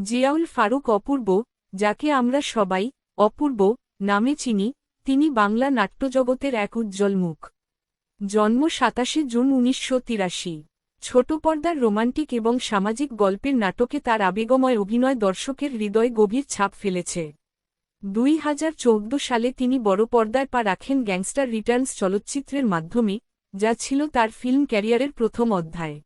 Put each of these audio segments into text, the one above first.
জিয়াউল ফারুক অপূর্ব, যাকে আমরা সবাই অপূর্ব নামে চিনি, তিনি বাংলা নাট্যজগতের এক উজ্জ্বল মুখ। জন্ম ২৭ জুন ১৯৮৩। ছোট পর্দার রোমান্টিক এবং সামাজিক গল্পের নাটকে তার আবেগময় অভিনয় দর্শকের হৃদয়ে গভীর ছাপ ফেলেছে। ২০১৪ সালে তিনি বড় পর্দায় পা রাখেন গ্যাংস্টার রিটার্নস চলচ্চিত্রের মাধ্যমে, যা ছিল তার ফিল্ম ক্যারিয়ারের প্রথম অধ্যায়।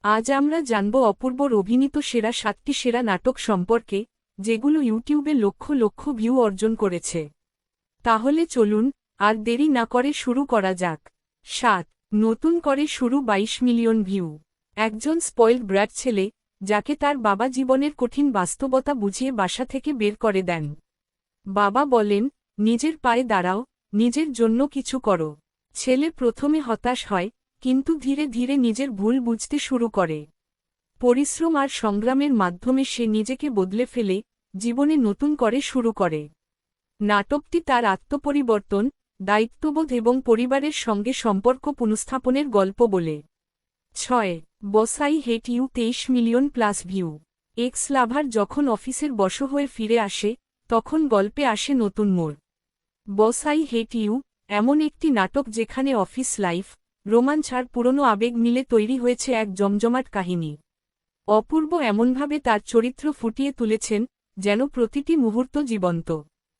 আজ আমরা জানব অপূর্বর অভিনীত সেরা ৭টি সেরা নাটক সম্পর্কে, যেগুলো ইউটিউবে লক্ষ লক্ষ ভিউ অর্জন করেছে। তাহলে চলুন আর দেরি না করে শুরু করা যাক। ৭। নতুন করে শুরু ২২ মিলিয়ন ভিউ। একজন স্পয়েলড ব্র্যাট ছেলে, যাকে তার বাবা জীবনের কঠিন বাস্তবতা বুঝিয়ে বাসা থেকে বের করে দেন। বাবা বলেন, নিজের পায়ে দাঁড়াও, নিজের জন্য কিছু করো। ছেলে প্রথমে হতাশ হয়, কিন্তু ধীরে ধীরে নিজের ভুল বুঝতে শুরু করে। পরিশ্রম আর সংগ্রামের মাধ্যমে সে নিজেকে বদলে ফেলে, জীবনে নতুন করে শুরু করে। নাটকটি তার আত্মপরিবর্তন, দায়িত্ববোধ এবং পরিবারের সঙ্গে সম্পর্ক পুনঃস্থাপনের গল্প বলে। ৬। Boss I hate you ২৩ million plus view. Ex lover যখন অফিসের বস হয়ে ফিরে আসে, তখন গল্পে আসে নতুন মোড়। বস আই হেট ইউ এমন একটি নাটক যেখানে অফিস লাইফ, রোমাঞ্চ আর পুরনো আবেগ মিলে তৈরি হয়েছে এক জমজমাট কাহিনী। অপূর্ব এমনভাবে তার চরিত্র ফুটিয়ে তুলেছেন, যেন প্রতিটি মুহূর্ত জীবন্ত।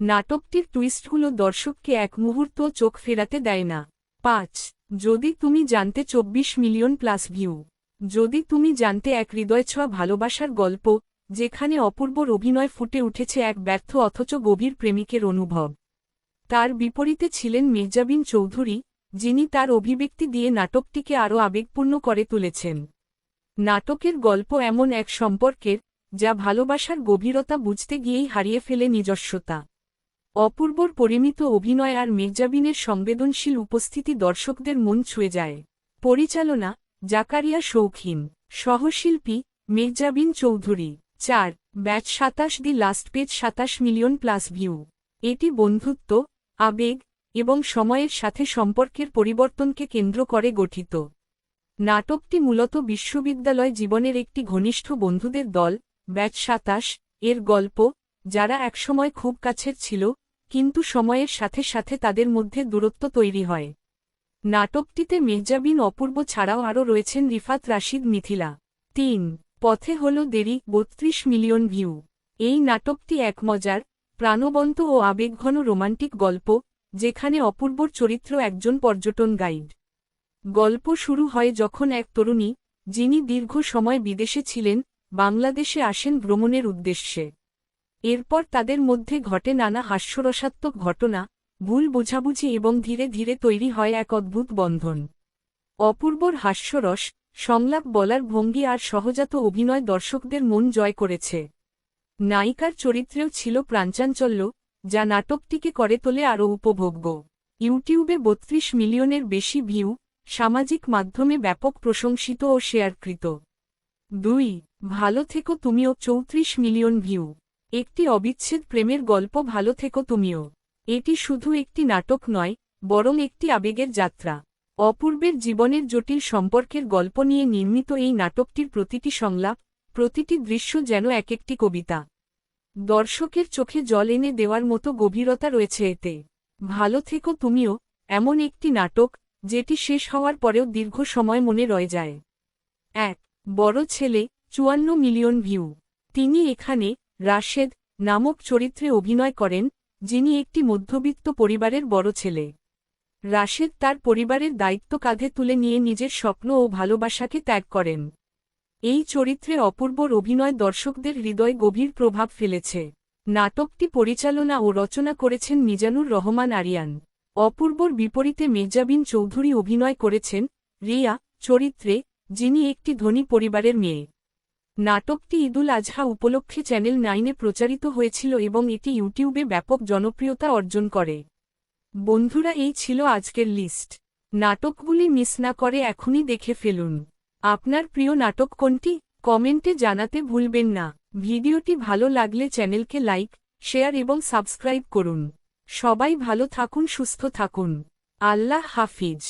নাটকটির টুইস্টগুলো দর্শককে এক মুহূর্তও চোখ ফেরাতে দেয় না। ৫। যদি তুমি জানতে ২৪ মিলিয়ন প্লাস ভিউ। যদি তুমি জানতে এক হৃদয়ছোঁয়া ভালোবাসার গল্প, যেখানে অপূর্বর অভিনয় ফুটে উঠেছে এক ব্যর্থ অথচ গভীর প্রেমিকের অনুভব। তার বিপরীতে ছিলেন মেহজাবিন চৌধুরী, যিনি তার অভিব্যক্তি দিয়ে নাটকটিকে আরও আবেগপূর্ণ করে তুলেছেন। নাটকের গল্প এমন এক সম্পর্কের, যা ভালোবাসার গভীরতা বুঝতে গিয়েই হারিয়ে ফেলে নিজস্বতা। অপূর্বর পরিমিত অভিনয় আর মেহজাবিনের সংবেদনশীল উপস্থিতি দর্শকদের মন ছুঁয়ে যায়। পরিচালনা জাকারিয়া শৌখিন। সহশিল্পী Mehazabien Chowdhury. ৪। Batch ২৭ the last page ২৭ million plus view. এটি বন্ধুত্ব, আবেগ এবং সময়ের সাথে সম্পর্কের পরিবর্তনকে কেন্দ্র করে গঠিত। নাটকটি মূলত বিশ্ববিদ্যালয় জীবনের একটি ঘনিষ্ঠ বন্ধুদের দল, ব্যাচ ২৭ এর গল্প, যারা একসময় খুব কাছের ছিল, কিন্তু সময়ের সাথে সাথে তাদের মধ্যে দূরত্ব তৈরি হয়। নাটকটিতে মেহজাবিন অপূর্ব ছাড়াও আরও রয়েছেন রিফাত রাশিদ মিথিলা। ৩। পথে হলো দেরি ৩২ মিলিয়ন ভিউ। এই নাটকটি এক মজার, প্রাণবন্ত ও আবেগঘন রোমান্টিক গল্প, যেখানে অপূর্বর চরিত্র একজন পর্যটন গাইড। গল্প শুরু হয় যখন এক তরুণী, যিনি দীর্ঘ সময় বিদেশে ছিলেন, বাংলাদেশে আসেন ভ্রমণের উদ্দেশ্যে। এরপর তাদের মধ্যে ঘটে নানা হাস্যরসাত্মক ঘটনা, ভুল বোঝাবুঝি এবং ধীরে ধীরে তৈরি হয় এক অদ্ভুত বন্ধন। অপূর্বর হাস্যরস, সংলাপ বলার ভঙ্গি আর সহজাত অভিনয় দর্শকদের মন জয় করেছে। নায়িকার চরিত্রেও ছিল প্রাণচাঞ্চল্য, যা নাটকটিকে করে তোলে আরও উপভোগ্য। ইউটিউবে ৩২ মিলিয়নের বেশি ভিউ, সামাজিক মাধ্যমে ব্যাপক প্রশংসিত ও শেয়ারকৃত। ২। ভালো থেকো তুমিও ৩৪ মিলিয়ন ভিউ। একটি অবিচ্ছেদ প্রেমের গল্প ভালো থেকো তুমিও। এটি শুধু একটি নাটক নয়, বরং একটি আবেগের যাত্রা। অপূর্বের জীবনের জটিল সম্পর্কের গল্প নিয়ে নির্মিত এই নাটকটির প্রতিটি সংলাপ, প্রতিটি দৃশ্য যেন এক একটি কবিতা। দর্শকের চোখে জল এনে দেওয়ার মতো গভীরতা রয়েছে এতে। ভালো থেকো তুমিও এমন একটি নাটক, যেটি শেষ হওয়ার পরেও দীর্ঘ সময় মনে রয়ে যায়। ১। বড় ছেলে ৫৪ মিলিয়ন ভিউ। তিনি এখানে রাশেদ নামক চরিত্রে অভিনয় করেন, যিনি একটি মধ্যবিত্ত পরিবারের বড় ছেলে। রাশেদ তার পরিবারের দায়িত্ব কাঁধে তুলে নিয়ে নিজের স্বপ্ন ও ভালোবাসাকে ত্যাগ করেন। এই চরিত্রে অপূর্বর অভিনয় দর্শকদের হৃদয়ে গভীর প্রভাব ফেলেছে। নাটকটি পরিচালনা ও রচনা করেছেন মিজানুর রহমান আরিয়ান। অপূর্বর বিপরীতে মেহজাবিন চৌধুরী অভিনয় করেছেন রিয়া চরিত্রে, যিনি একটি ধনী পরিবারের মেয়ে। নাটকটি ঈদুল আজহা উপলক্ষে চ্যানেল 9-এ প্রচারিত হয়েছিল এবং এটি ইউটিউবে ব্যাপক জনপ্রিয়তা অর্জন করে। বন্ধুরা, এই ছিল আজকের লিস্ট। নাটকগুলি মিস না করে এখনই দেখে ফেলুন। আপনার প্রিয় নাটক কোনটি, কমেন্টে জানাতে ভুলবেন না। ভিডিওটি ভালো লাগলে চ্যানেলকে লাইক, শেয়ার এবং সাবস্ক্রাইব করুন। সবাই ভালো থাকুন, সুস্থ থাকুন। আল্লাহ হাফিজ।